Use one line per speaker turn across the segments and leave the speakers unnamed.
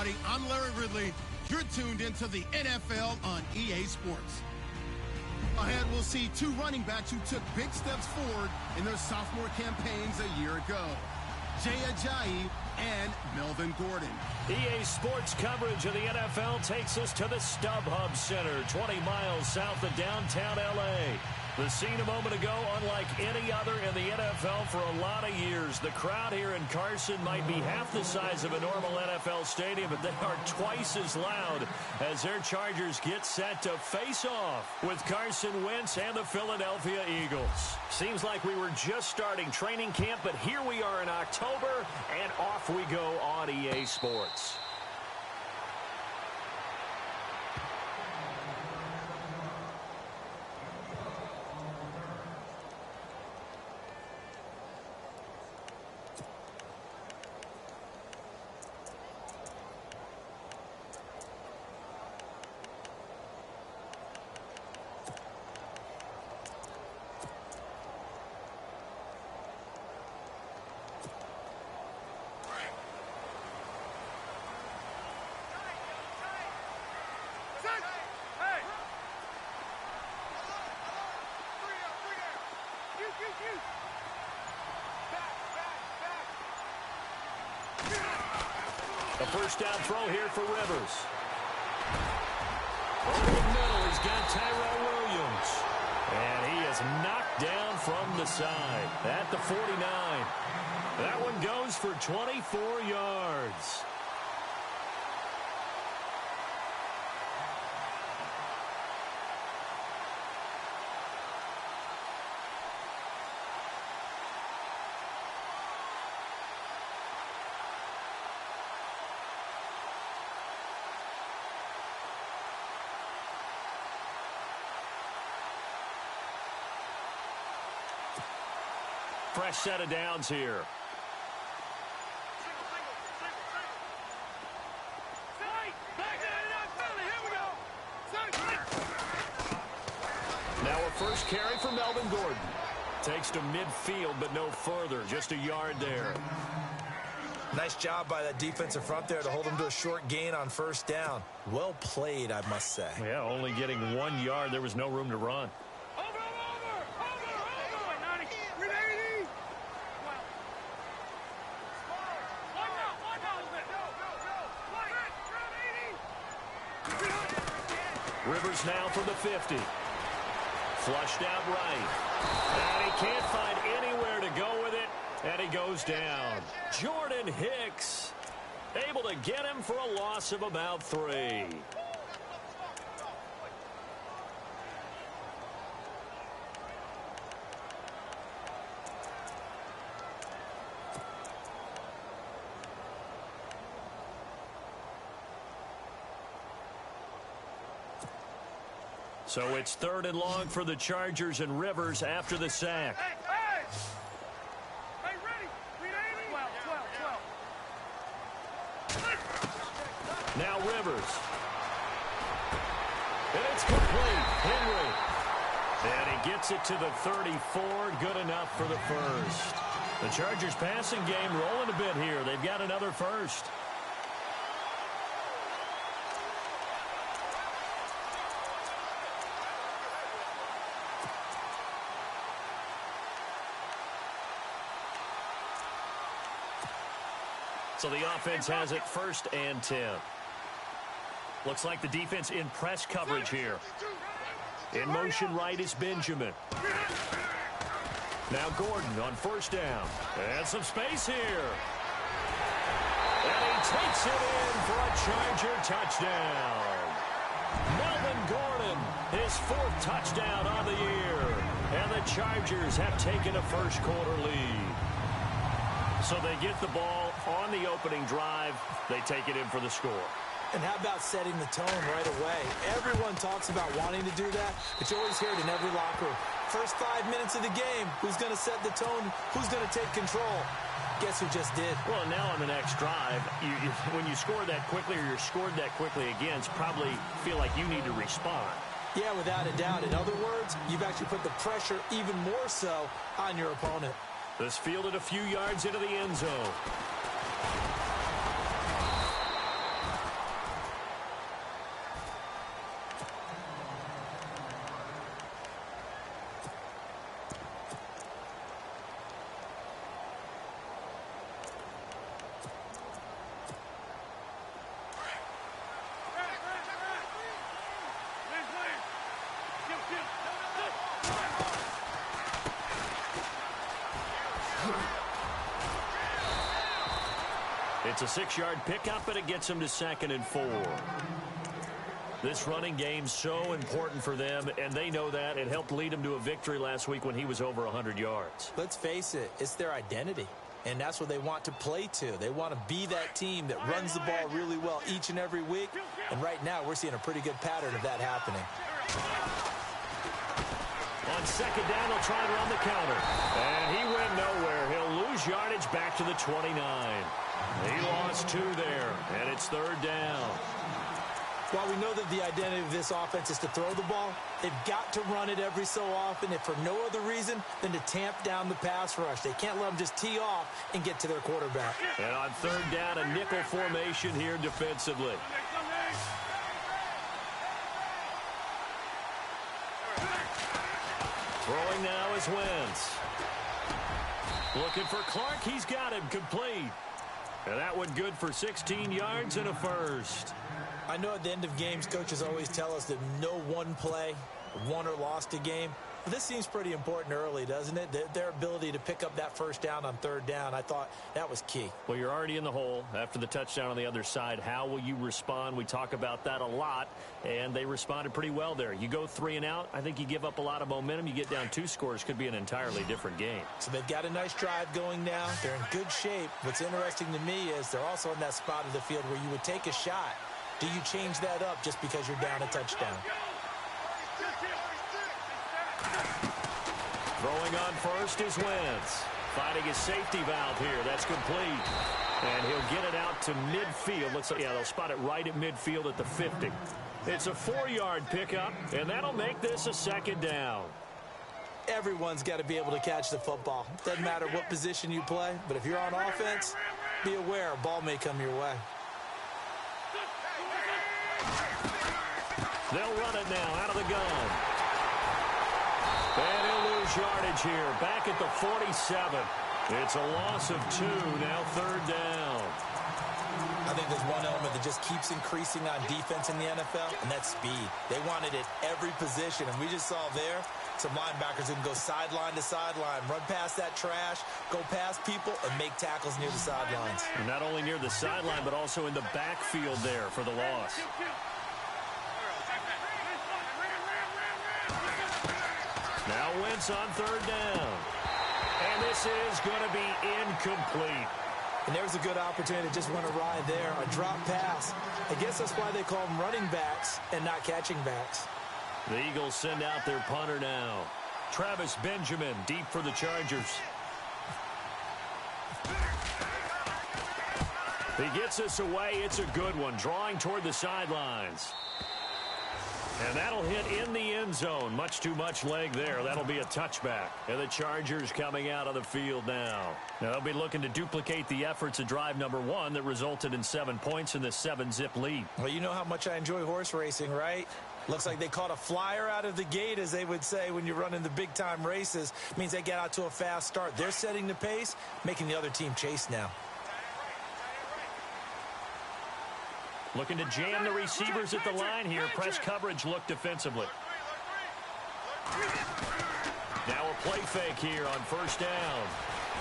everybody. I'm Larry Ridley. You're tuned into the NFL on EA Sports. Ahead, we'll see two running backs who took big steps forward in their sophomore campaigns a year ago. Jay Ajayi and Melvin Gordon.
EA Sports coverage of the NFL takes us to the StubHub Center, 20 miles south of downtown L.A. The scene a moment ago, unlike any other in the NFL for a lot of years. The crowd here in Carson might be half the size of a normal NFL stadium, but they are twice as loud as their Chargers get set to face off with Carson Wentz and the Philadelphia Eagles. Seems like we were just starting training camp, but here we are in October, and off we go on EA Sports. A first down throw here for Rivers. Over the middle, he's got Tyrell Williams. And he is knocked down from the side at the 49. That one goes for 24 yards. Fresh set of downs here. Now a first carry for Melvin Gordon. Takes to midfield, but no further. Just a yard there.
Nice job by that defensive front there to hold him to a short gain on first down. Well played, I must say.
Yeah, only getting 1 yard. There was no room to run. Rivers now from the 50. Flushed out right. And he can't find anywhere to go with it. And he goes down. Jordan Hicks able to get him for a loss of about 3. So it's 3rd and long for the Chargers, and Rivers after the sack.
Hey, ready. 12.
Now Rivers. And it's complete. Henry. And he gets it to the 34. Good enough for the first. The Chargers passing game rolling a bit here. They've got another first. So the offense has it 1st and 10. Looks like the defense in press coverage here. In motion right is Benjamin. Now Gordon on 1st down. And some space here. And he takes it in for a Charger touchdown. Melvin Gordon, his 4th touchdown on the year. And the Chargers have taken a first quarter lead. So they get the ball on the opening drive. They take it in for the score.
And how about setting the tone right away? Everyone talks about wanting to do that, but you always hear it in every locker room. First 5 minutes of the game, who's going to set the tone? Who's going to take control? Guess who just did?
Well, now on the next drive, when you score that quickly or you're scored that quickly again, probably feel like you need to respond.
Yeah, without a doubt. In other words, you've actually put the pressure even more so on your opponent.
This fielded a few yards into the end zone. It's a 6-yard pickup, and it gets him to 2nd and 4. This running game's so important for them, and they know that. It helped lead him to a victory last week when he was over 100 yards.
Let's face it, it's their identity, and that's what they want to play to. They want to be that team that runs the ball really well each and every week, and right now we're seeing a pretty good pattern of that happening.
On 2nd down, he'll try and run the counter, and he went nowhere. He'll lose yardage back to the 29. He lost 2 there, and it's 3rd down.
While we know that the identity of this offense is to throw the ball, they've got to run it every so often, if for no other reason than to tamp down the pass rush. They can't let them just tee off and get to their quarterback.
And on 3rd down, a nickel formation here defensively. Throwing now is Wentz. Looking for Clark. He's got him complete. And that one good for 16 yards and a first.
I know at the end of games, coaches always tell us that no one play won or lost a game. But this seems pretty important early, doesn't it? Their ability to pick up that first down on 3rd down, I thought that was key.
Well, you're already in the hole after the touchdown on the other side. How will you respond? We talk about that a lot, and they responded pretty well there. You go 3 and out, I think you give up a lot of momentum. You get down 2 scores, could be an entirely different game.
So they've got a nice drive going now. They're in good shape. What's interesting to me is they're also in that spot of the field where you would take a shot. Do you change that up just because you're down a touchdown?
Throwing on first is Wentz. Finding his safety valve here. That's complete. And he'll get it out to midfield. Looks like, yeah, they'll spot it right at midfield at the 50. It's a 4-yard pickup, and that'll make this a 2nd down.
Everyone's got to be able to catch the football. Doesn't matter what position you play, but if you're on offense, be aware a ball may come your way.
They'll run it now out of the gun. And he'll lose yardage here. Back at the 47. It's a loss of 2. Now 3rd down.
I think there's one element that just keeps increasing on defense in the NFL, and that's speed. They want it at every position, and we just saw there some linebackers who can go sideline to sideline, run past that trash, go past people, and make tackles near the sidelines.
And not only near the sideline, but also in the backfield there for the loss. Now Wentz on 3rd down. And this is going to be incomplete.
And there's a good opportunity to just run a ride there, a drop pass. I guess that's why they call them running backs and not catching backs.
The Eagles send out their punter now. Travis Benjamin deep for the Chargers. He gets us away. It's a good one, drawing toward the sidelines. And that'll hit in the end zone. Much too much leg there. That'll be a touchback. And the Chargers coming out of the field now. Now they'll be looking to duplicate the efforts of drive number 1 that resulted in 7 points in the 7-zip lead.
Well, you know how much I enjoy horse racing, right? Looks like they caught a flyer out of the gate, as they would say when you're running the big-time races. It means they get out to a fast start. They're setting the pace, making the other team chase now.
Looking to jam the receivers at the line here. Press coverage look defensively. Now a play fake here on 1st down.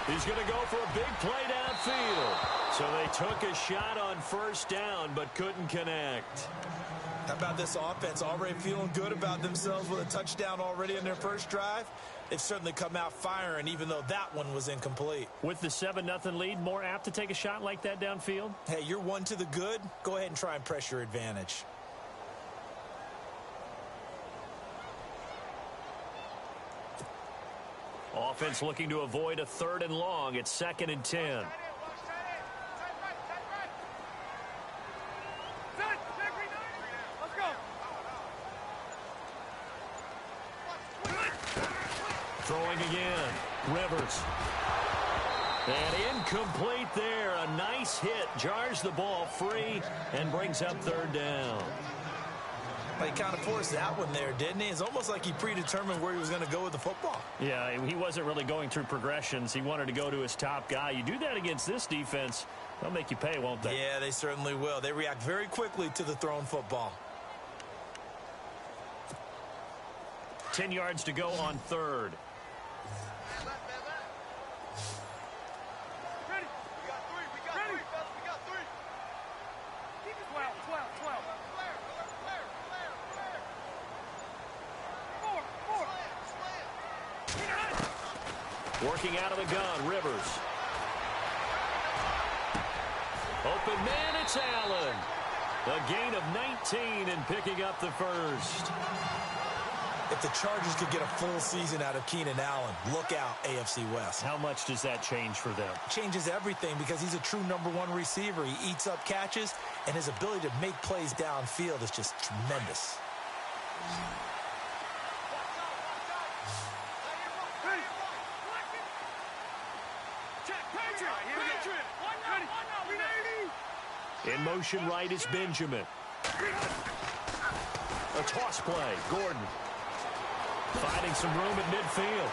He's going to go for a big play downfield. So they took a shot on 1st down but couldn't connect.
How about this offense? Already feeling good about themselves with a touchdown already in their first drive. They've certainly come out firing, even though that one was incomplete.
With the 7-0 lead, more apt to take a shot like that downfield?
Hey, you're 1 to the good. Go ahead and try and press your advantage.
Offense looking to avoid a 3rd and long. It's 2nd and 10. Throwing again. Rivers. And incomplete there. A nice hit. Jars the ball free and brings up 3rd down.
Well, he kind of forced that one there, didn't he? It's almost like he predetermined where he was going to go with the football.
Yeah, he wasn't really going through progressions. He wanted to go to his top guy. You do that against this defense, they'll make you pay, won't they?
Yeah, they certainly will. They react very quickly to the thrown football.
10 yards to go on 3rd. Working out of the gun, Rivers. Open man, it's Allen. A gain of 19 and picking up the first.
If the Chargers could get a full season out of Keenan Allen, look out, AFC West.
How much does that change for them?
Changes everything because he's a true #1 receiver. He eats up catches, and his ability to make plays downfield is just tremendous.
In motion right is Benjamin. A toss play, Gordon. Finding some room at midfield.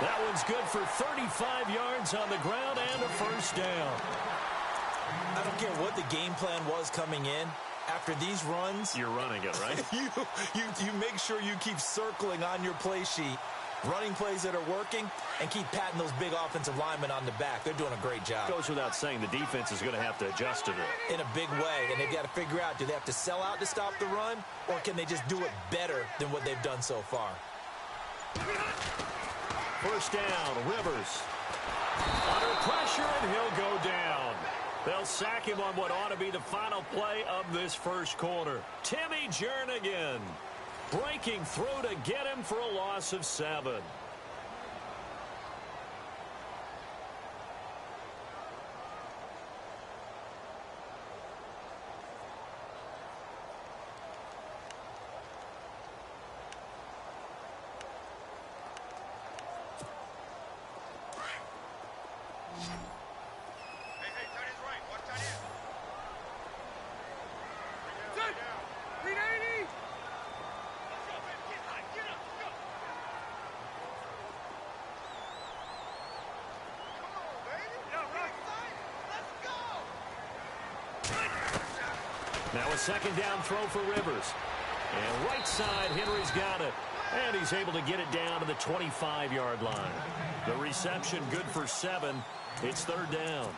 That one's good for 35 yards on the ground and a first down.
I don't care what the game plan was coming in. After these runs,
you're running it, right?
you make sure you keep circling on your play sheet, running plays that are working, and keep patting those big offensive linemen on the back. They're doing a great job.
Goes without saying the defense is going to have to adjust to that.
In a big way, and they've got to figure out, do they have to sell out to stop the run, or can they just do it better than what they've done so far?
First down, Rivers. Under pressure, and he'll go down. They'll sack him on what ought to be the final play of this first quarter. Timmy Jernigan breaking through to get him for a loss of 7. Now a second down throw for Rivers. And right side, Henry's got it. And he's able to get it down to the 25-yard line. The reception good for 7. It's third down.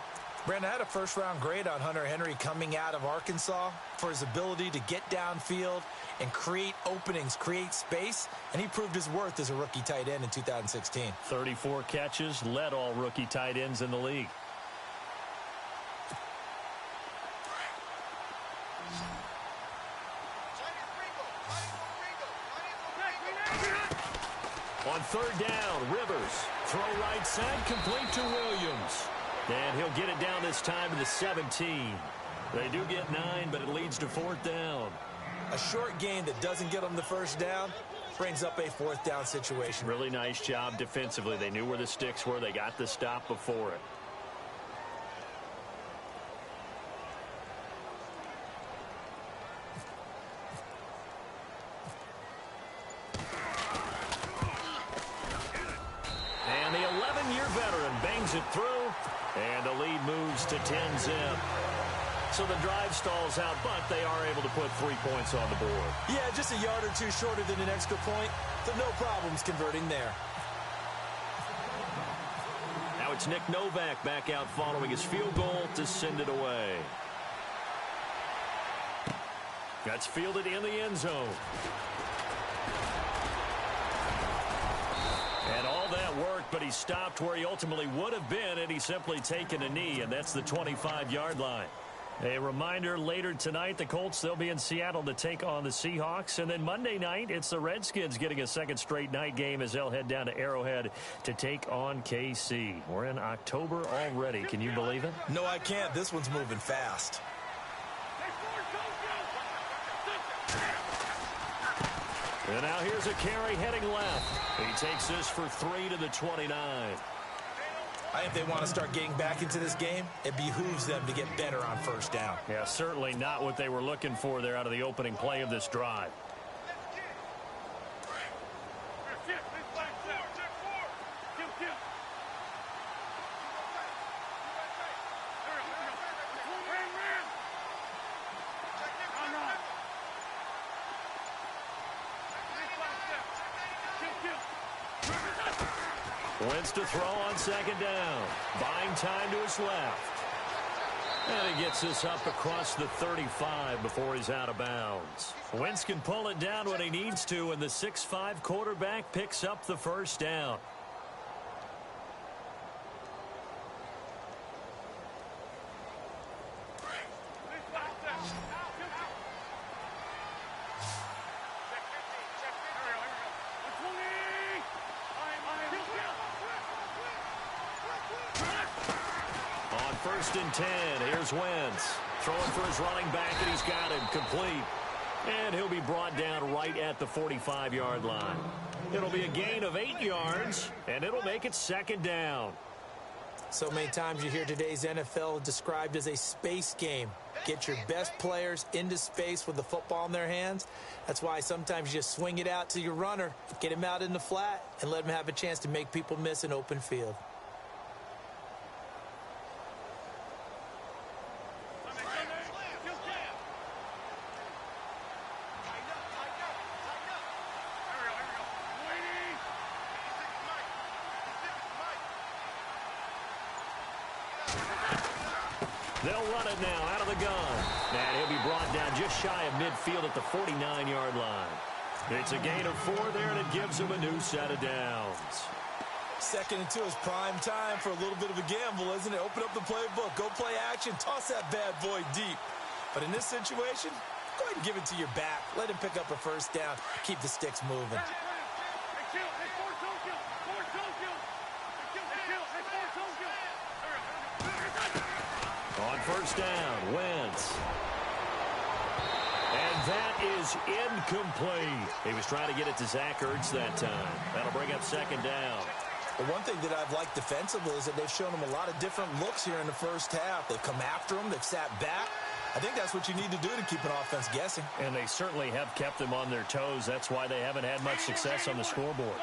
Brandon, I had a first-round grade on Hunter Henry coming out of Arkansas for his ability to get downfield and create openings, create space, and he proved his worth as a rookie tight end in 2016.
34 catches, led all rookie tight ends in the league. On third down, Rivers. Throw right side, complete to Williams. And he'll get it down this time to the 17. They do get 9, but it leads to fourth down.
A short gain that doesn't get them the first down brings up a fourth down situation.
Really nice job defensively. They knew where the sticks were. They got the stop before it. And the 11-year veteran bangs it through, and the lead moves to 10-zip. So the drive stalls out, but they are able to put 3 points on the board.
Yeah, just a yard or two shorter than an extra point, so no problems converting there.
Now it's Nick Novak back out following his field goal to send it away. That's fielded in the end zone. And all that worked, but he stopped where he ultimately would have been had he simply taken a knee, and that's the 25-yard line. A reminder, later tonight, the Colts, they'll be in Seattle to take on the Seahawks. And then Monday night, it's the Redskins getting a second straight night game as they'll head down to Arrowhead to take on KC. We're in October already. Can you believe it?
No, I can't. This one's moving fast.
And now here's a carry heading left. He takes this for 3 to the 29.
I think they want to start getting back into this game. It behooves them to get better on first down.
Yeah, certainly not what they were looking for there out of the opening play of this drive. Wentz to throw on second down. Buying time to his left. And he gets this up across the 35 before he's out of bounds. Wentz can pull it down when he needs to, and the 6'5" quarterback picks up the first down. First and 10. Here's Wentz. Throwing for his running back, and he's got him complete. And he'll be brought down right at the 45-yard line. It'll be a gain of 8 yards, and it'll make it second down.
So many times you hear today's NFL described as a space game. Get your best players into space with the football in their hands. That's why sometimes you just swing it out to your runner, get him out in the flat, and let him have a chance to make people miss an open field.
They'll run it now out of the gun. And he'll be brought down just shy of midfield at the 49-yard line. It's a gain of 4 there, and it gives him a new set of downs.
2nd and 2 is prime time for a little bit of a gamble, isn't it? Open up the playbook, go play action, toss that bad boy deep. But in this situation, go ahead and give it to your back. Let him pick up a first down. Keep the sticks moving.
On first down, Wentz. And that is incomplete. He was trying to get it to Zach Ertz that time. That'll bring up second down.
Well, one thing that I've liked defensively is that they've shown him a lot of different looks here in the first half. They've come after him. They've sat back. I think that's what you need to do to keep an offense guessing.
And they certainly have kept them on their toes. That's why they haven't had much success on the scoreboard.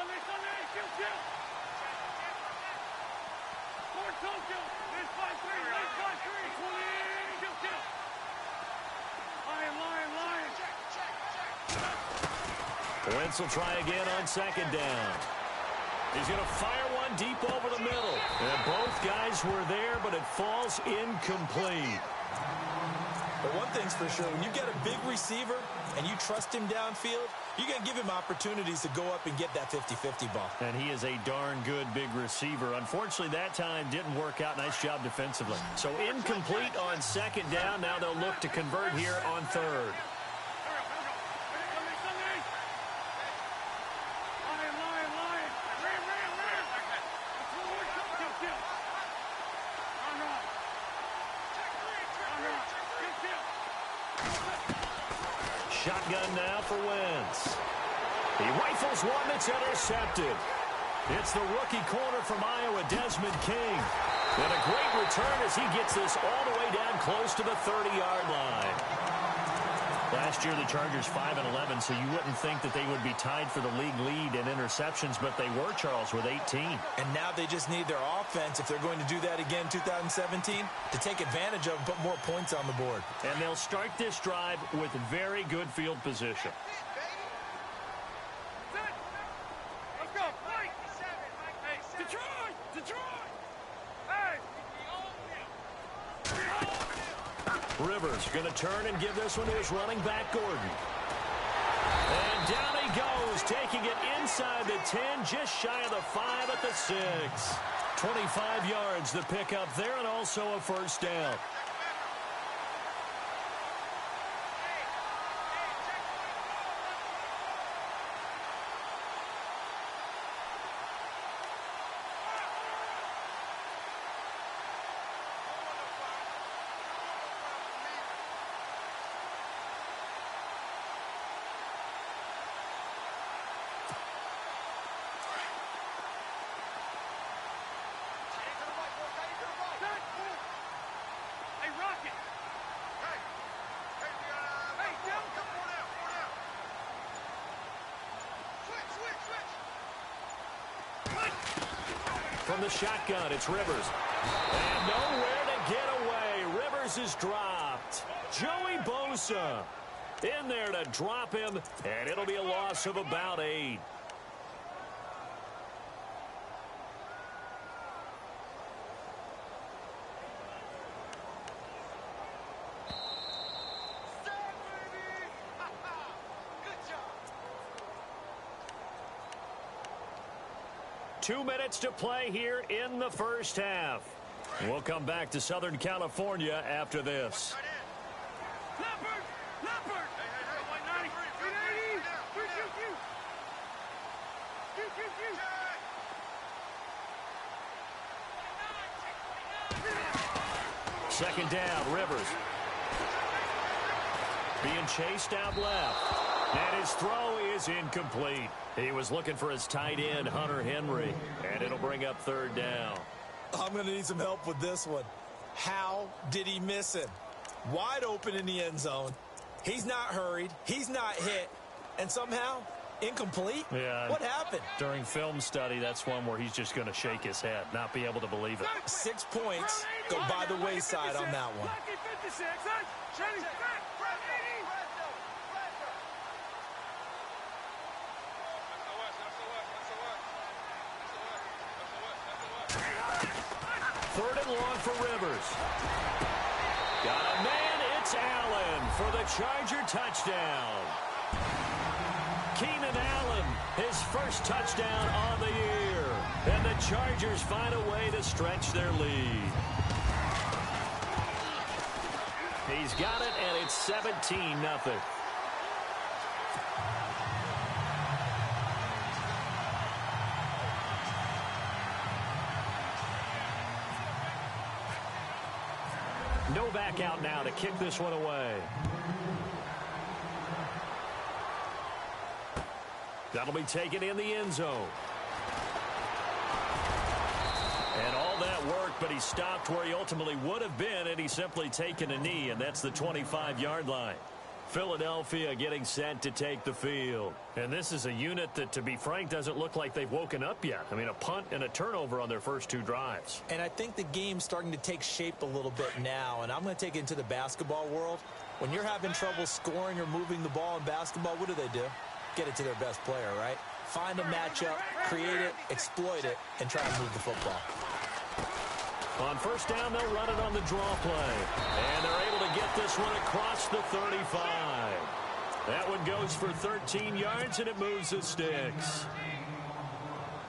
Wentz will try again on second down. He's going to fire one deep over the middle. And both guys were there, but it falls incomplete.
But one thing's for sure, when you get a big receiver and you trust him downfield, you're going to give him opportunities to go up and get that 50-50 ball.
And he is a darn good big receiver. Unfortunately, that time didn't work out. Nice job defensively. So incomplete on second down. Now they'll look to convert here on third. Shotgun now for Wentz. He rifles one that's intercepted. It's the rookie corner from Iowa, Desmond King. And a great return as he gets this all the way down close to the 30-yard line. Last year, the Chargers 5-11, so you wouldn't think that they would be tied for the league lead in interceptions, but they were, Charles, with 18.
And now they just need their offense, if they're going to do that again in 2017, to take advantage of and put more points on the board.
And they'll start this drive with very good field position.
Let's go. Detroit! Detroit! Hey!
Rivers going to turn and give this one to his running back, Gordon. And down he goes, taking it inside the 10, just shy of the 5 at the 6. 25 yards the pickup there, and also a first down. From the shotgun, it's Rivers. And nowhere to get away. Rivers is dropped. Joey Bosa in there to drop him, and it'll be a loss of about 8. 2 minutes to play here in the first half. We'll come back to Southern California after this.
Leopard! Leopard! Hey, hey, hey. 190. 380.
Second down, Rivers. Being chased out left. And his throw is incomplete. He was looking for his tight end, Hunter Henry. And it'll bring up third down.
I'm going to need some help with this one. How did he miss him? Wide open in the end zone. He's not hurried. He's not hit. And somehow, incomplete?
Yeah.
What happened?
During film study, that's one where he's just going to shake his head, not be able to believe it.
6 points go by the wayside on that one.
Third and long for Rivers. Got a man, it's Allen for the Charger touchdown. Keenan Allen, his first touchdown on the year. And the Chargers find a way to stretch their lead. He's got it, and it's 17-0. No back out now to kick this one away. That'll be taken in the end zone. And all that work, but he stopped where he ultimately would have been, and he's simply taken a knee, and that's the 25-yard line. Philadelphia getting set to take the field. And this is a unit that, to be frank, doesn't look like they've woken up yet. I mean, a punt and a turnover on their first 2 drives.
And I think the game's starting to take shape a little bit now, and I'm going to take it into the basketball world. When you're having trouble scoring or moving the ball in basketball, what do? Get it to their best player, right? Find a matchup, create it, exploit it, and try to move the football.
On first down, they'll run it on the draw play. And they're able to get this one across the 35. That one goes for 13 yards, and it moves the sticks.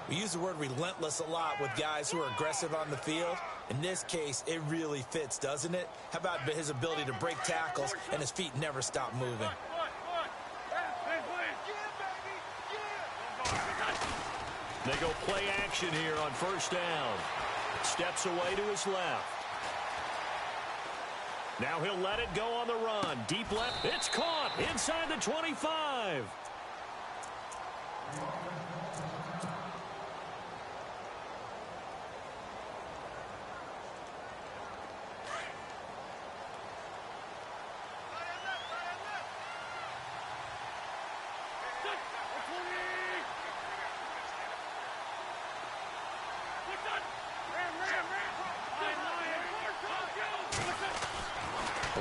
We use the word relentless a lot with guys who are aggressive on the field. In this case, it really fits, doesn't it? How about his ability to break tackles and his feet never stop moving?
They go play action here on first down. Steps away to his left. Now he'll let it go on the run. Deep left. It's caught inside the 25.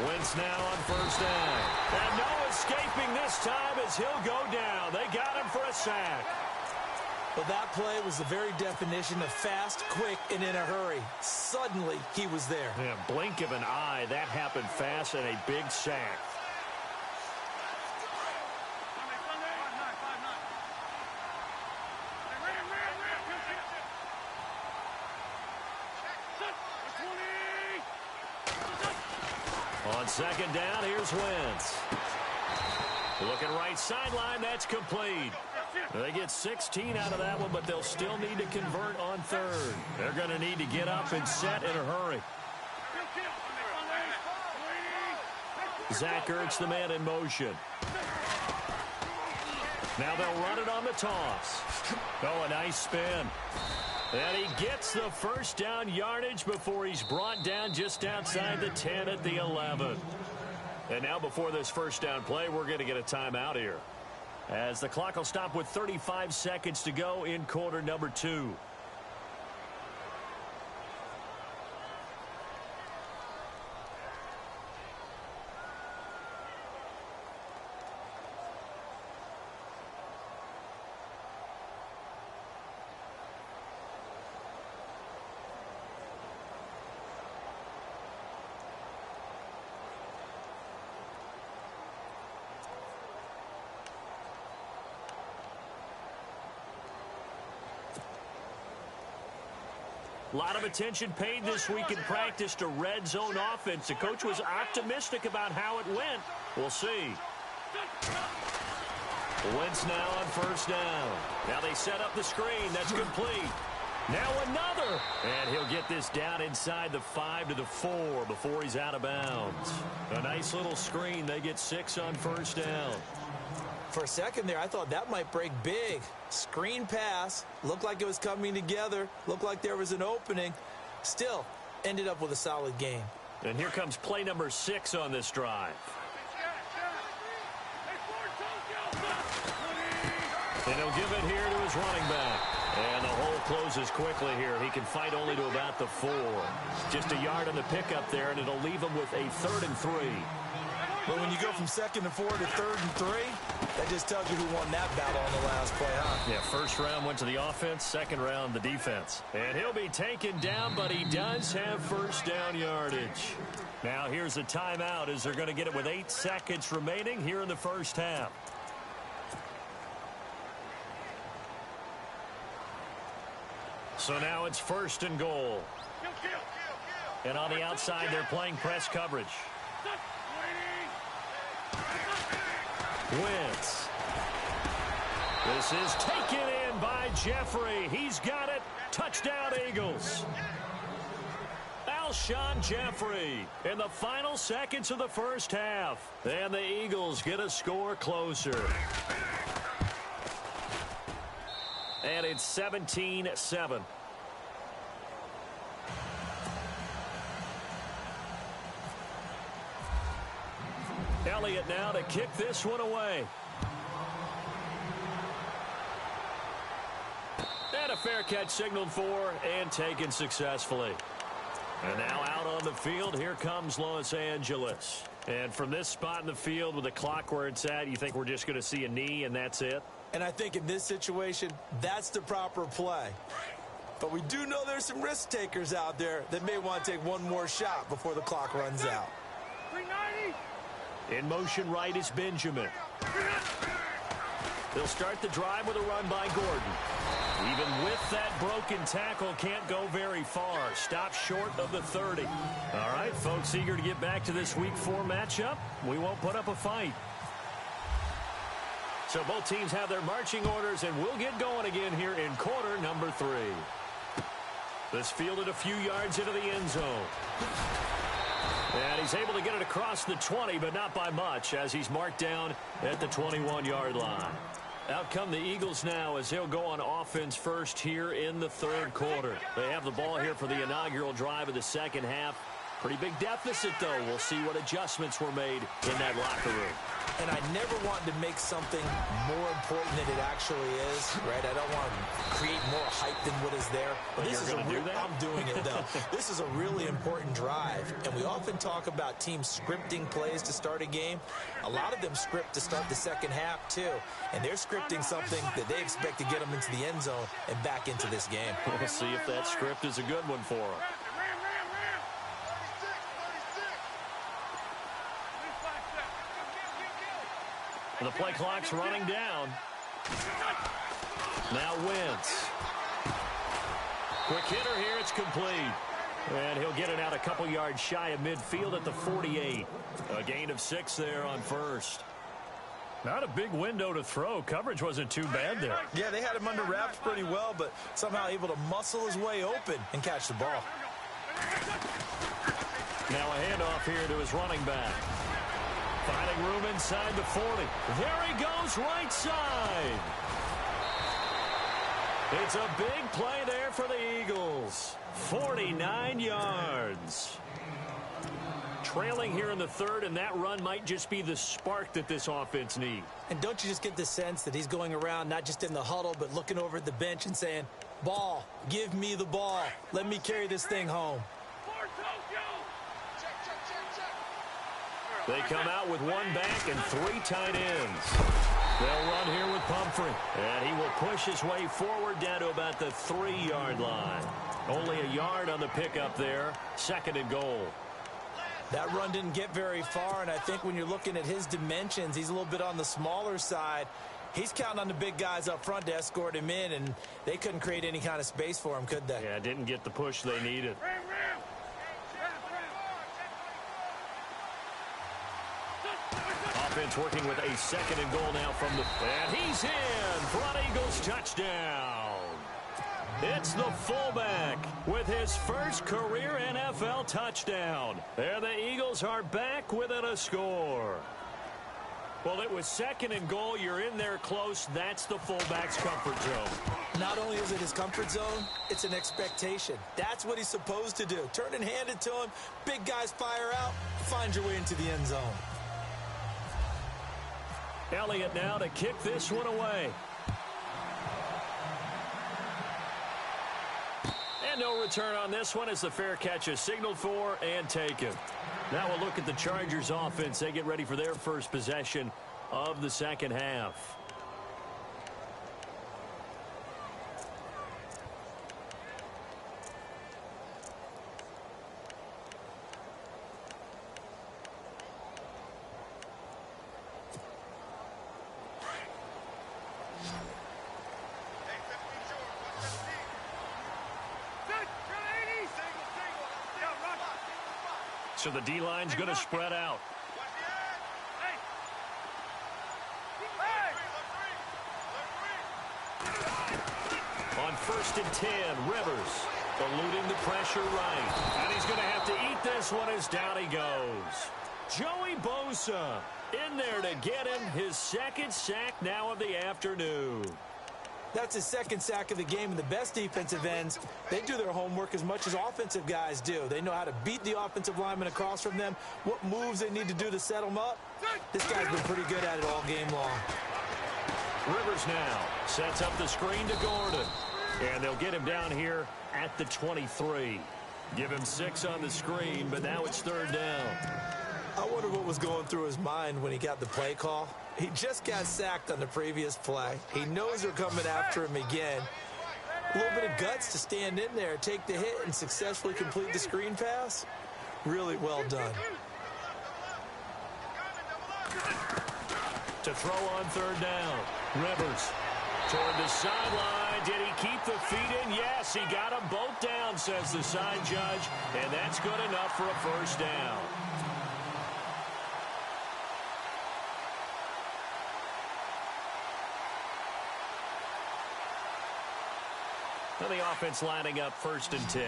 Wentz now on first down. And no escaping this time as he'll go down. They got him for a sack.
Well, that play was the very definition of fast, quick, and in a hurry. Suddenly, he was there.
Yeah, blink of an eye. That happened fast and a big sack. On second down, here's Wentz. Looking right sideline, that's complete. They get 16 out of that one, but they'll still need to convert on third. They're going to need to get up and set in a hurry. Zach Ertz, the man in motion. Now they'll run it on the toss. Oh, a nice spin. And he gets the first down yardage before he's brought down just outside the 10 at the 11. And now before this first down play, we're going to get a timeout here, as the clock will stop with 35 seconds to go in quarter number 2. A lot of attention paid this week in practice to red zone offense. The coach was optimistic about how it went. We'll see. Wentz now on first down. Now they set up the screen. That's complete. Now another. And he'll get this down inside the 5 to the 4 before he's out of bounds. A nice little screen. They get 6 on first down.
For a second there, I thought that might break big. Screen pass. Looked like it was coming together. Looked like there was an opening. Still, ended up with a solid game.
And here comes play number 6 on this drive. And he'll give it here to his running back. And the hole closes quickly here. He can fight only to about the 4. Just a yard on the pickup there, and it'll leave him with a 3rd and 3.
But when you go from 2nd and 4 to 3rd and 3, that just tells you who won that battle on the last play, huh?
Yeah, first round went to the offense, second round the defense. And he'll be taken down, but he does have first down yardage. Now here's a timeout as they're going to get it with 8 seconds remaining here in the first half. So now it's 1st and goal. And on the outside, they're playing press coverage. Wentz. This is taken in by Jeffrey. He's got it. Touchdown, Eagles. Alshon Jeffrey in the final seconds of the first half. And the Eagles get a score closer. And it's 17-7. Elliott now to kick this one away. And a fair catch signaled for and taken successfully. And now out on the field, here comes Los Angeles. And from this spot in the field with the clock where it's at, you think we're just going to see a knee and that's it?
And I think in this situation, that's the proper play. But we do know there's some risk takers out there that may want to take one more shot before the clock runs out.
390.
In motion right is Benjamin. They'll start the drive with a run by Gordon. Even with that broken tackle, can't go very far. Stop short of the 30. All right, folks, eager to get back to this Week 4 matchup. We won't put up a fight. So both teams have their marching orders, and we'll get going again here in quarter number 3. This fielded a few yards into the end zone. And he's able to get it across the 20, but not by much, as he's marked down at the 21-yard line. Out come the Eagles now as they'll go on offense first here in the 3rd quarter. They have the ball here for the inaugural drive of the second half. Pretty big deficit, though. We'll see what adjustments were made in that locker room.
And I never want to make something more important than it actually is, right? I don't want to create more hype than what is there. But this is a real, I'm doing it, though. This is a really important drive. And we often talk about teams scripting plays to start a game. A lot of them script to start the second half, too. And they're scripting something that they expect to get them into the end zone and back into this game.
We'll see if that script is a good one for them. The play clock's running down. Now Wentz. Quick hitter here. It's complete. And he'll get it out a couple yards shy of midfield at the 48. A gain of 6 there on first. Not a big window to throw. Coverage wasn't too bad there.
Yeah, they had him under wraps pretty well, but somehow able to muscle his way open and catch the ball.
Now a handoff here to his running back. Finding room inside the 40. There he goes, right side. It's a big play there for the Eagles. 49 yards. Trailing here in the 3rd, and that run might just be the spark that this offense needs.
And don't you just get the sense that he's going around not just in the huddle, but looking over at the bench and saying, ball, give me the ball. Let me carry this thing home.
They come out with 1 back and 3 tight ends. They'll run here with Pumphrey. And he will push his way forward down to about the 3-yard line. Only a yard on the pickup there. 2nd and goal.
That run didn't get very far, and I think when you're looking at his dimensions, he's a little bit on the smaller side.
He's counting on the big guys up front to escort him in, and they couldn't create any kind of space for him, could they?
Yeah, didn't get the push they needed. Offense working with a 2nd and goal now from the... And he's in for an Eagles touchdown. It's the fullback with his first career NFL touchdown. There the Eagles are back within a score. Well, it was 2nd and goal. You're in there close. That's the fullback's comfort zone.
Not only is it his comfort zone, it's an expectation. That's what he's supposed to do. Turn and hand it to him. Big guys fire out. Find your way into the end zone.
Elliott now to kick this one away. And no return on this one as the fair catch is signaled for and taken. Now we'll look at the Chargers offense. They get ready for their first possession of the second half. So the D-line's going to spread out. On 1st and 10, Rivers eluding the pressure right. And he's going to have to eat this one as down he goes. Joey Bosa in there to get him his 2nd sack now of the afternoon.
That's his 2nd sack of the game, and the best defensive ends, they do their homework as much as offensive guys do. They know how to beat the offensive lineman across from them, what moves they need to do to set them up. This guy's been pretty good at it all game long.
Rivers now sets up the screen to Gordon. And they'll get him down here at the 23. Give him 6 on the screen, but now it's 3rd down.
I wonder what was going through his mind when he got the play call. He just got sacked on the previous play. He knows they're coming after him again. A little bit of guts to stand in there, take the hit, and successfully complete the screen pass. Really well done.
To throw on 3rd down. Rivers toward the sideline. Did he keep the feet in? Yes, he got them both down, says the side judge. And that's good enough for a 1st down. Now the offense lining up 1st and 10.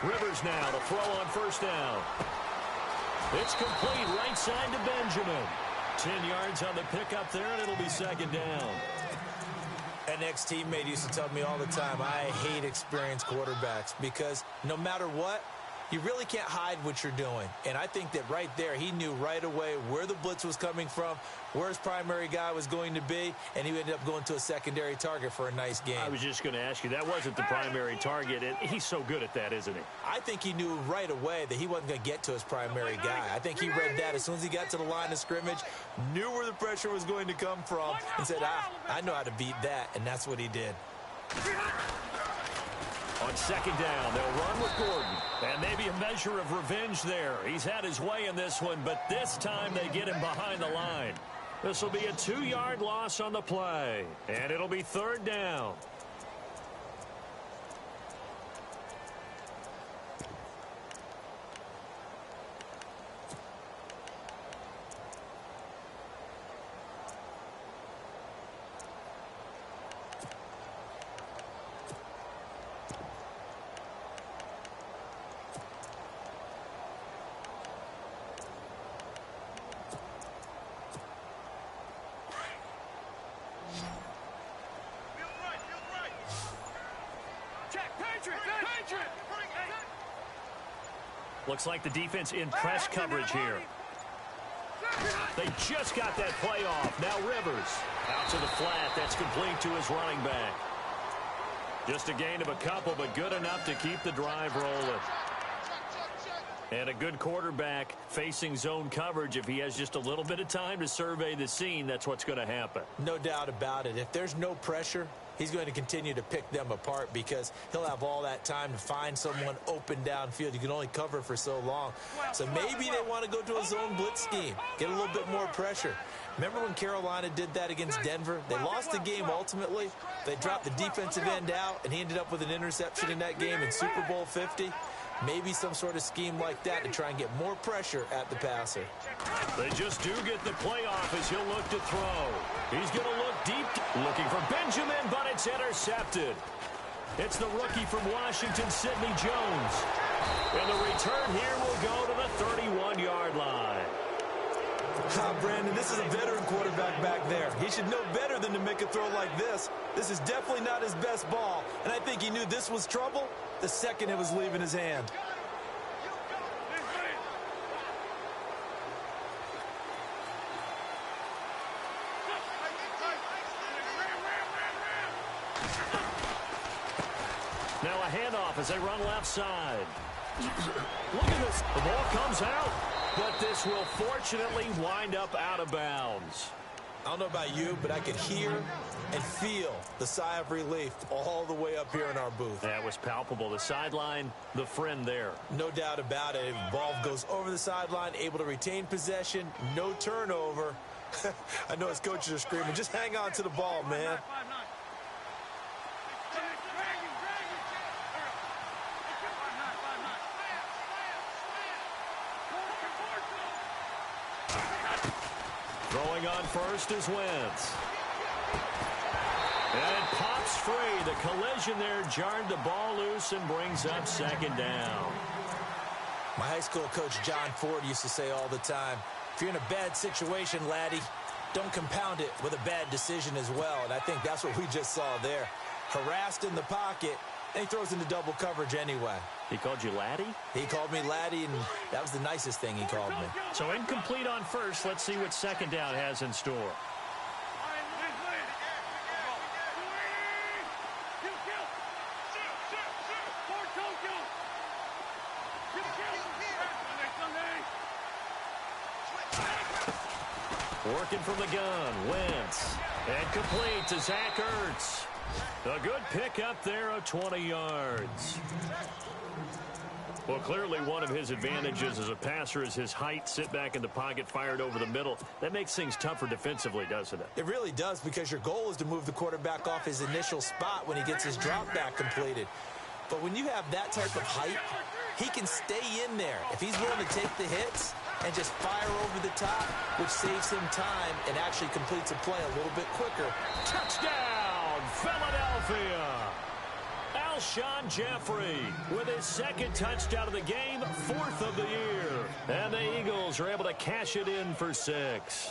Rivers now to throw on 1st down. It's complete right side to Benjamin. 10 yards on the pickup there, and it'll be 2nd down.
An ex-teammate used to tell me all the time, I hate experienced quarterbacks because no matter what, you really can't hide what you're doing. And I think that right there, he knew right away where the blitz was coming from, where his primary guy was going to be, and he ended up going to a secondary target for a nice game.
I was just going to ask you, that wasn't the primary target. He's so good at that, isn't he?
I think he knew right away that he wasn't going to get to his primary guy. I think he read that as soon as he got to the line of scrimmage, knew where the pressure was going to come from, and said, I know how to beat that, and that's what he did.
On 2nd down, they'll run with Gordon. And maybe a measure of revenge there. He's had his way in this one, but this time they get him behind the line. This will be a 2-yard loss on the play. And it'll be 3rd down. Looks like the defense in press coverage here. They just got that play off. Now Rivers out to the flat. That's complete to his running back. Just a gain of a couple, but good enough to keep the drive rolling. And a good quarterback facing zone coverage, if he has just a little bit of time to survey the scene, that's what's going to happen.
No doubt about it. If there's no pressure, he's going to continue to pick them apart because he'll have all that time to find someone open downfield. You can only cover for so long. So maybe they want to go to a zone blitz scheme, get a little bit more pressure. Remember when Carolina did that against Denver? They lost the game ultimately. They dropped the defensive end out, and he ended up with an interception in that game in Super Bowl 50. Maybe some sort of scheme like that to try and get more pressure at the passer.
They just do get the playoff as he'll look to throw. He's going to look deep, looking for Benjamin, but it's intercepted. It's the rookie from Washington, Sidney Jones. And the return here will go to the 31-yard line.
Brandon, this is a veteran quarterback back there. He should know better than to make a throw like this. This is definitely not his best ball, and I think he knew this was trouble the second it was leaving his hand.
Now a handoff as they run left side. Look at this. The ball comes out, but this will fortunately wind up out of bounds.
I don't know about you, but I could hear and feel the sigh of relief all the way up here in our booth.
That was palpable. The sideline, the friend there.
No doubt about it. Ball goes over the sideline, able to retain possession, no turnover. I know his coaches are screaming, just hang on to the ball, man.
Throwing on first is Wentz. And it pops free. The collision there jarred the ball loose and brings up second down.
My high school coach, John Ford, used to say all the time, if you're in a bad situation, laddie, don't compound it with a bad decision as well. And I think that's what we just saw there. Harassed in the pocket, and he throws into double coverage anyway.
He called you laddie?
He called me laddie, and that was the nicest thing he called me.
So incomplete on first. Let's see what second down has in store. Working from the gun, Wentz. And complete to Zach Ertz. A good pickup there of 20 yards. Well, clearly one of his advantages as a passer is his height. Sit back in the pocket, fired over the middle. That makes things tougher defensively, doesn't it?
It really does, because your goal is to move the quarterback off his initial spot when he gets his drop back completed. But when you have that type of height, he can stay in there if he's willing to take the hits and just fire over the top, which saves him time and actually completes a play a little bit quicker.
Touchdown, Philadelphia! Alshon Jeffrey with his second touchdown of the game, fourth of the year. And the Eagles are able to cash it in for 6.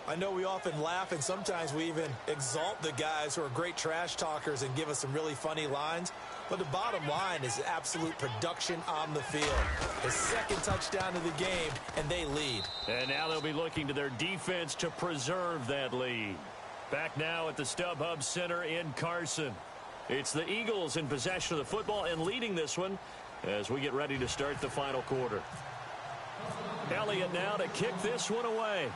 I know we often laugh, and sometimes we even exalt the guys who are great trash talkers and give us some really funny lines. But the bottom line is absolute production on the field. His second touchdown of the game, and they lead.
And now they'll be looking to their defense to preserve that lead. Back now at the StubHub Center in Carson. It's the Eagles in possession of the football and leading this one as we get ready to start the final quarter. Elliott now to kick this one away.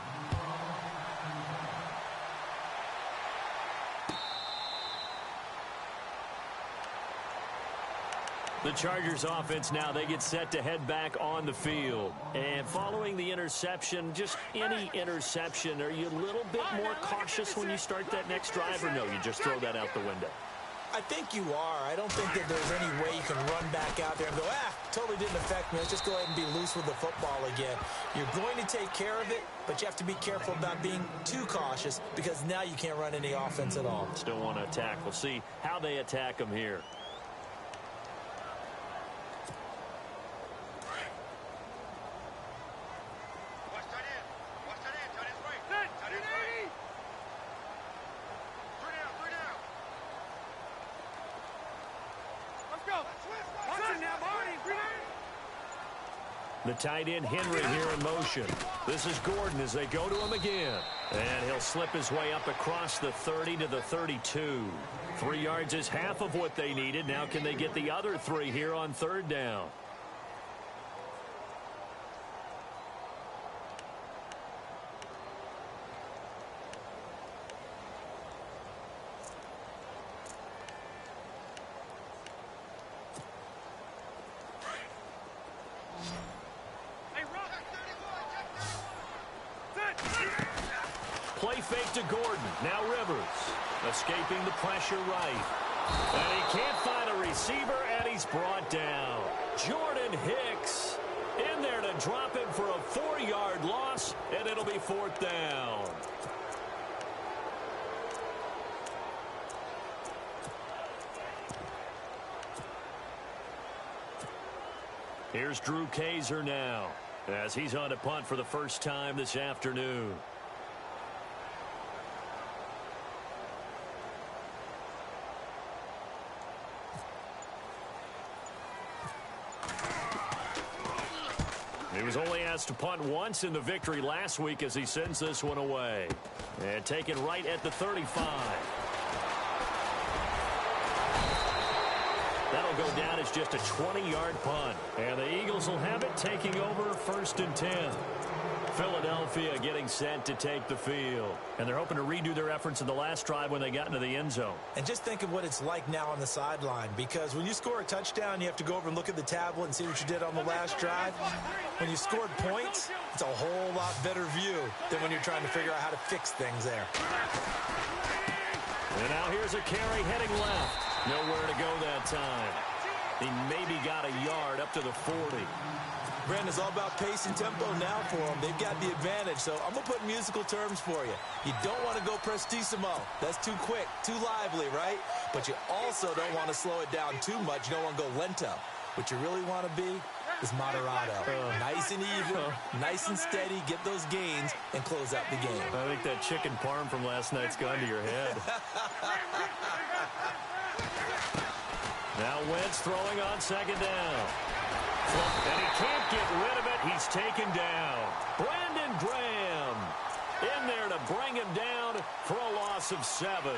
The Chargers offense now, they get set to head back on the field. And following the interception, just any interception, are you a little bit more cautious when you start that next drive, or no, you just throw that out the window?
I think you are. I don't think that there's any way you can run back out there and go, totally didn't affect me. Let's just go ahead and be loose with the football again. You're going to take care of it, but you have to be careful about being too cautious, because now you can't run any offense at all.
Still want to attack. We'll see how they attack them here. The tight end Henry here in motion. This is Gordon as they go to him again. And he'll slip his way up across the 30 to the 32. 3 yards is half of what they needed. Now can they get the other 3 here on third down? fake to Gordon. Now Rivers. Escaping the pressure right. And he can't find a receiver, and he's brought down. Jordan Hicks in there to drop him for a 4-yard loss, and it'll be 4th down. Here's Drew Kaiser now, as he's on to punt for the first time this afternoon. He was only asked to punt once in the victory last week as he sends this one away. And taken right at the 35. That'll go down as just a 20-yard punt. And the Eagles will have it, taking over 1st and 10. Philadelphia getting set to take the field. And they're hoping to redo their efforts in the last drive when they got into the end zone.
And just think of what it's like now on the sideline, because when you score a touchdown, you have to go over and look at the tablet and see what you did on the last drive. When you scored points, it's a whole lot better view than when you're trying to figure out how to fix things there.
And now here's a carry heading left. Nowhere to go that time. He maybe got a yard up to the 40.
Brandon, it's all about pace and tempo now for them. They've got the advantage, so I'm going to put musical terms for you. You don't want to go prestissimo. That's too quick, too lively, right? But you also don't want to slow it down too much. You don't want to go lento. What you really want to be is moderato. Nice and even, nice and steady, get those gains, and close out the game.
I think that chicken parm from last night's gone to your head. Now Wentz throwing on 2nd down. And he can't get rid of it. He's taken down. Brandon Graham in there to bring him down for a loss of 7.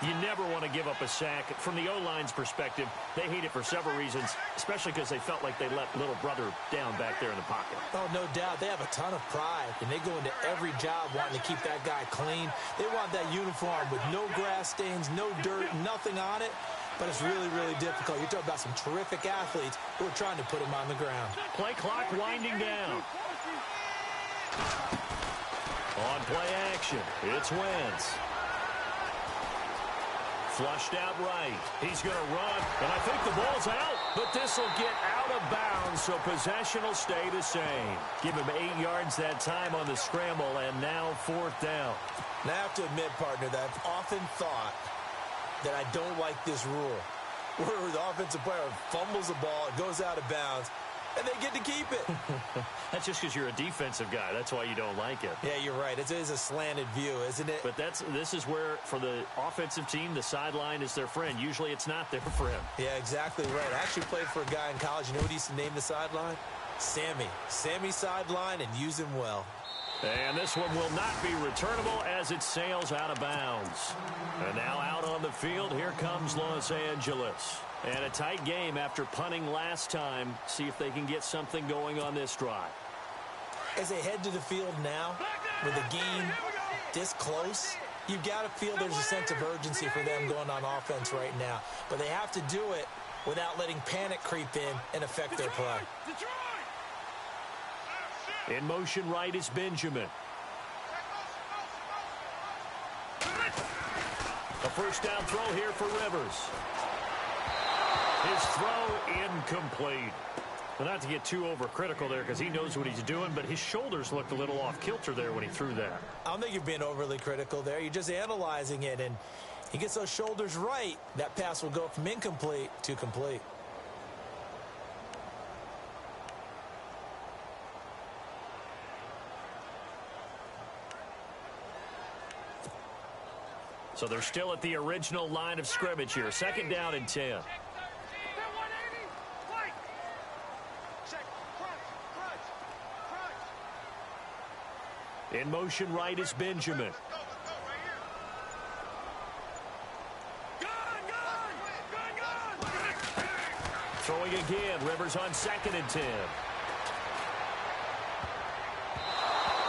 You never want to give up a sack. From the O-line's perspective, they hate it for several reasons, especially because they felt like they let little brother down back there in the pocket.
Oh, no doubt. They have a ton of pride, and they go into every job wanting to keep that guy clean. They want that uniform with no grass stains, no dirt, nothing on it. But it's really, really difficult. You're talking about some terrific athletes who are trying to put him on the ground.
Play clock winding down. On play action, it's Wentz. Flushed out right. He's going to run, and I think the ball's out. But this will get out of bounds, so possession will stay the same. Give him 8 yards that time on the scramble, and now 4th down.
And I have to admit, partner, that I've often thought that I don't like this rule, where the offensive player fumbles the ball, it goes out of bounds, and they get to keep it.
That's just because you're a defensive guy. That's why you don't like it.
Yeah, you're right. It is a slanted view, isn't it?
But this is where, for the offensive team, the sideline is their friend. Usually it's not there for him.
Yeah, exactly right. I actually played for a guy in college. You know what he used to name the sideline? Sammy. Sammy sideline, and use him well.
And this one will not be returnable as it sails out of bounds. And now out on the field, here comes Los Angeles. And a tight game after punting last time. See if they can get something going on this drive.
As they head to the field now, with the game this close, you've got to feel there's a sense of urgency for them going on offense right now. But they have to do it without letting panic creep in and affect their play.
In motion right is Benjamin. A first down throw here for Rivers. His throw incomplete. Well, not to get too overcritical there because he knows what he's doing, but his shoulders looked a little off kilter there when he threw that.
I don't think you're being overly critical there. You're just analyzing it, and he gets those shoulders right. That pass will go from incomplete to complete.
So they're still at the original line of scrimmage here. 2nd down and 10. In motion right is Benjamin. Throwing again. Rivers on 2nd and 10.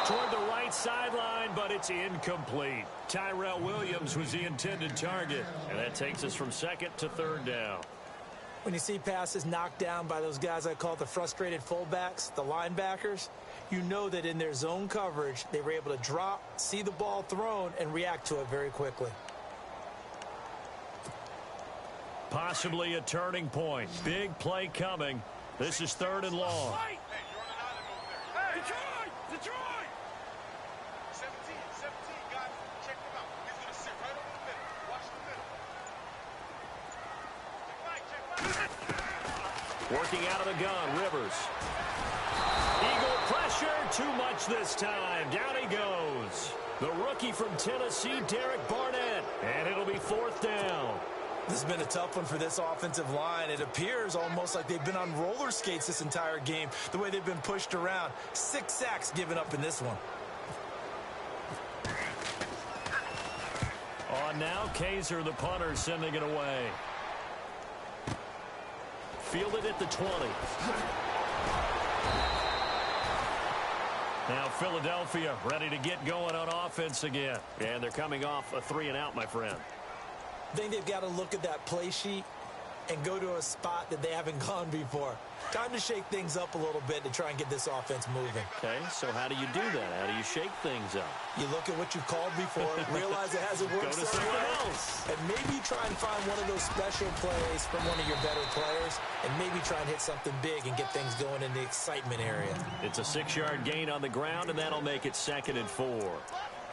Toward the right sideline, but it's incomplete. Tyrell Williams was the intended target, and that takes us from 2nd to 3rd down.
When you see passes knocked down by those guys I call the frustrated fullbacks, the linebackers, you know that in their zone coverage, they were able to drop, see the ball thrown, and react to it very quickly.
Possibly a turning point. Big play coming. This is 3rd and long.
Hey, Detroit! Detroit!
17, guys. Check him out. He's going to sit right over the middle. Watch the middle. Check right.
Working out of the gun, Rivers. Eagle pressure, too much this time. Down he goes. The rookie from Tennessee, Derek Barnett. And it'll be 4th down.
This has been a tough one for this offensive line. It appears almost like they've been on roller skates this entire game, the way they've been pushed around. 6 sacks given up in this one.
On now, Kaiser, the punter, sending it away. Fielded at the 20. Now Philadelphia ready to get going on offense again. And they're coming off a 3-and-out, my friend.
I think they've got to look at that play sheet and go to a spot that they haven't gone before. Time to shake things up a little bit to try and get this offense moving.
Okay, so how do you do that? How do you shake things up?
You look at what you've called before, realize it hasn't worked
Go to
so
something
well,
else.
and maybe try and find one of those special plays from one of your better players, and maybe try and hit something big and get things going in the excitement area.
It's a 6-yard gain on the ground, and that'll make it 2nd and 4.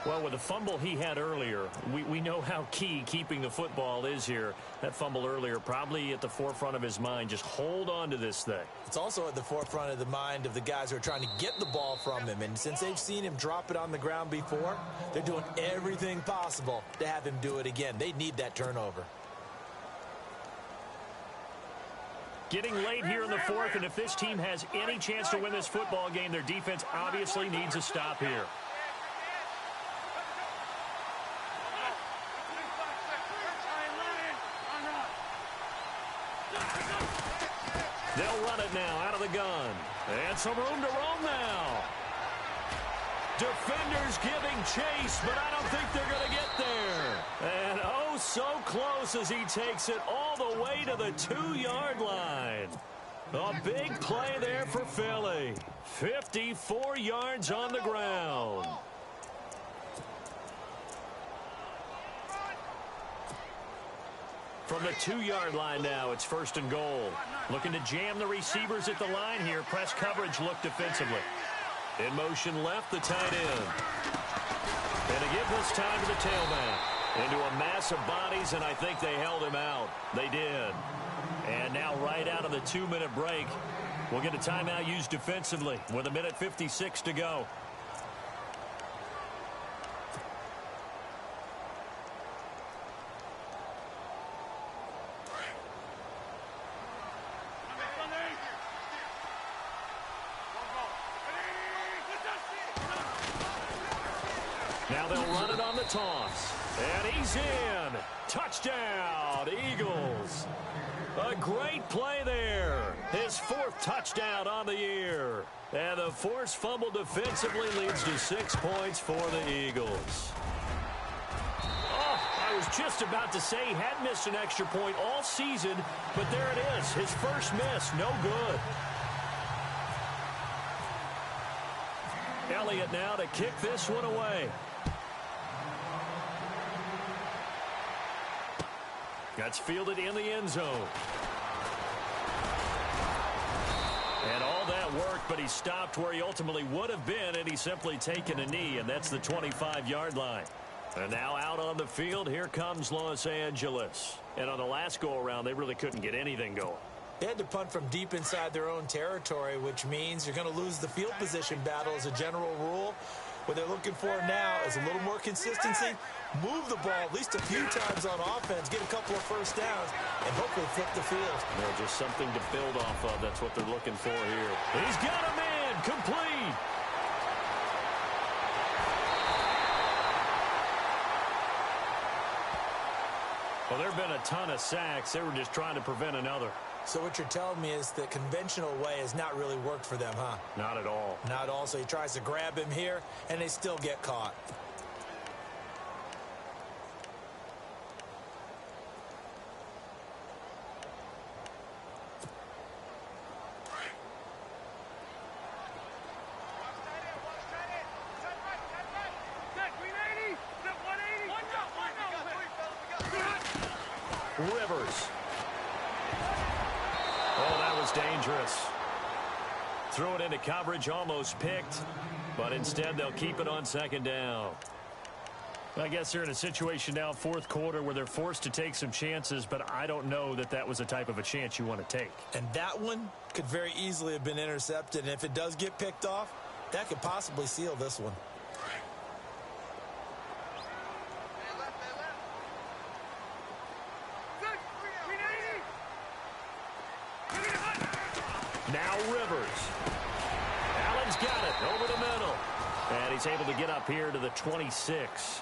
Well, with the fumble he had earlier, we know how key keeping the football is here. That fumble earlier probably at the forefront of his mind. Just hold on to this thing.
It's also at the forefront of the mind of the guys who are trying to get the ball from him. And since they've seen him drop it on the ground before, they're doing everything possible to have him do it again. They need that turnover.
Getting late here in the 4th, and if this team has any chance to win this football game, their defense obviously needs a stop here. They'll run it now out of the gun. And some room to roam now. Defenders giving chase, but I don't think they're going to get there. And oh, so close as he takes it all the way to the 2-yard line. A big play there for Philly. 54 yards on the ground. From the 2-yard line now, it's 1st and goal. Looking to jam the receivers at the line here. Press coverage look defensively. In motion left, the tight end. And to give this time to the tailback. Into a mass of bodies, and I think they held him out. They did. And now right out of the 2-minute break, we'll get a timeout used defensively with 1:56 to go. Now they'll run it on the toss. And he's in. Touchdown, Eagles. A great play there. His 4th touchdown on the year. And the forced fumble defensively leads to 6 points for the Eagles. Oh, I was just about to say he had missed an extra point all season, but there it is. His first miss, no good. Elliott now to kick this one away. That's fielded in the end zone. And all that work, but he stopped where he ultimately would have been, and he's simply taken a knee, and that's the 25-yard line. And now out on the field, here comes Los Angeles. And on the last go-around, they really couldn't get anything going.
They had to punt from deep inside their own territory, which means you're going to lose the field position battle as a general rule. What they're looking for now is a little more consistency, move the ball at least a few times on offense, get a couple of first downs, and hopefully flip the field.
There's just something to build off of. That's what they're looking for here. He's got a man, complete. Well, there have been a ton of sacks. They were just trying to prevent another.
So what you're telling me is the conventional way has not really worked for them, huh?
Not at all.
Not at all. So he tries to grab him here, and they still get caught.
Rivers. Oh, that was dangerous. Threw it into coverage, almost picked, but instead they'll keep it on second down. I guess they're in a situation now, fourth quarter, where they're forced to take some chances, but I don't know that that was the type of a chance you want to take.
And that one could very easily have been intercepted, and if it does get picked off, that could possibly seal this one.
Now Rivers. Allen's got it over the middle. And he's able to get up here to the 26.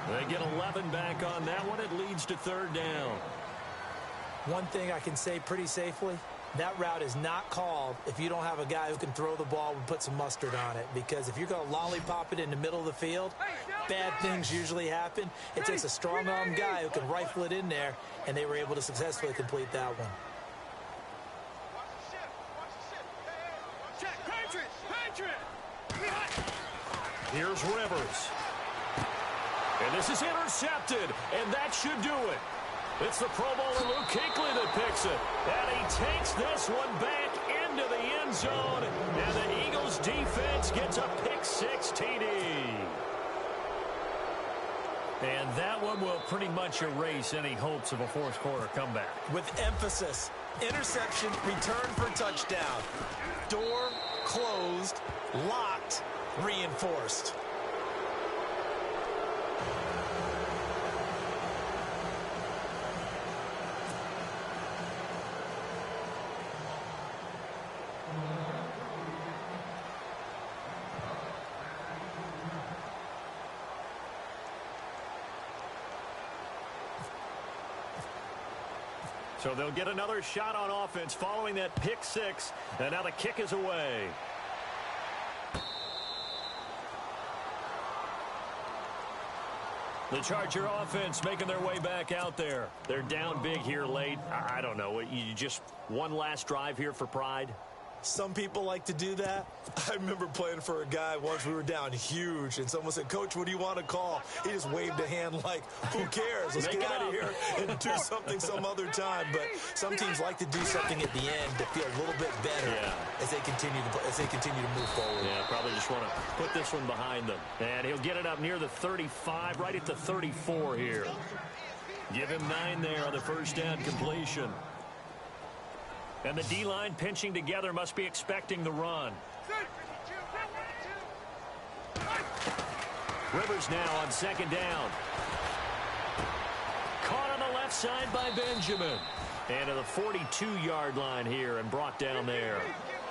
They get 11 back on that one. It leads to third down.
One thing I can say pretty safely, that route is not called if you don't have a guy who can throw the ball and put some mustard on it. Because if you're going to lollipop it in the middle of the field, bad things usually happen. It takes a strong-arm guy who can rifle it in there, and they were able to successfully complete that one.
Here's Rivers. And this is intercepted, and that should do it. It's the Pro Bowler Luke Kuechly that picks it. And he takes this one back into the end zone, and the Eagles defense gets a pick-6 TD. And that one will pretty much erase any hopes of a fourth quarter comeback.
With emphasis, interception, return for touchdown. Door closed, locked, reinforced.
So they'll get another shot on offense following that pick-6, and now the kick is away. The Charger offense making their way back out there. They're down big here late. I don't know. You just one last drive here for pride?
Some people like to do that. I remember playing for a guy once. We were down huge, and someone said, "Coach, what do you want to call?" He just waved a hand like, "Who cares? Let's get out of here and do something some other time." But some teams like to do something at the end to feel a little bit better as they continue to move forward.
Yeah, probably just want to put this one behind them. And he'll get it up near the 35, right at the 34 here. Give him 9 there on the first down completion. And the D-line pinching together, must be expecting the run. Rivers now on second down. Caught on the left side by Benjamin. And to the 42-yard line here and brought down there.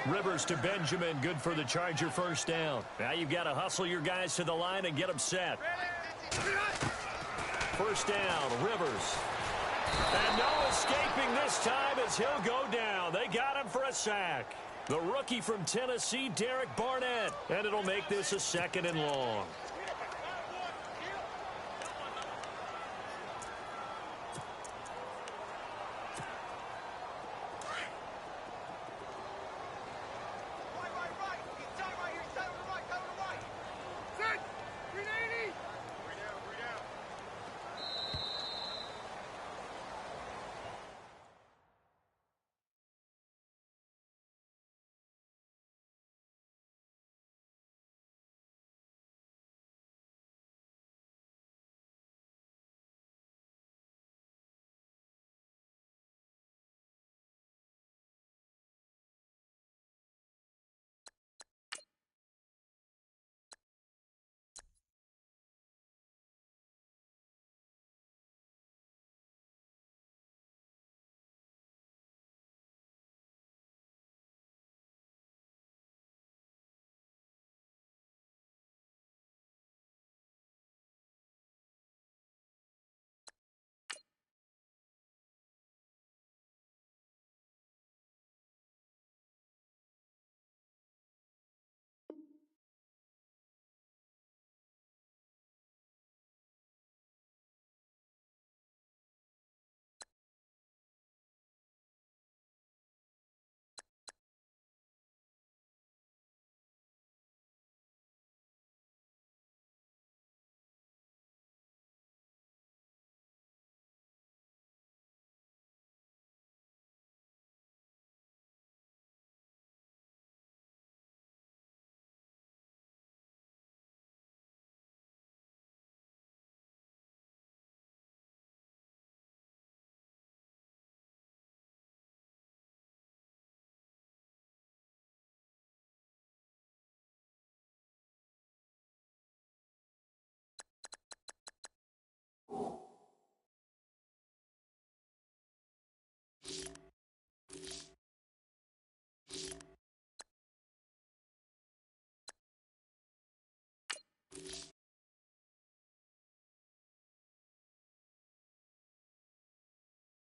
Rivers to Benjamin, good for the Charger first down. Now you've got to hustle your guys to the line and get them set. First down, Rivers. And no escaping this time as he'll go down. They got him for a sack. The rookie from Tennessee, Derek Barnett. And it'll make this a second and long.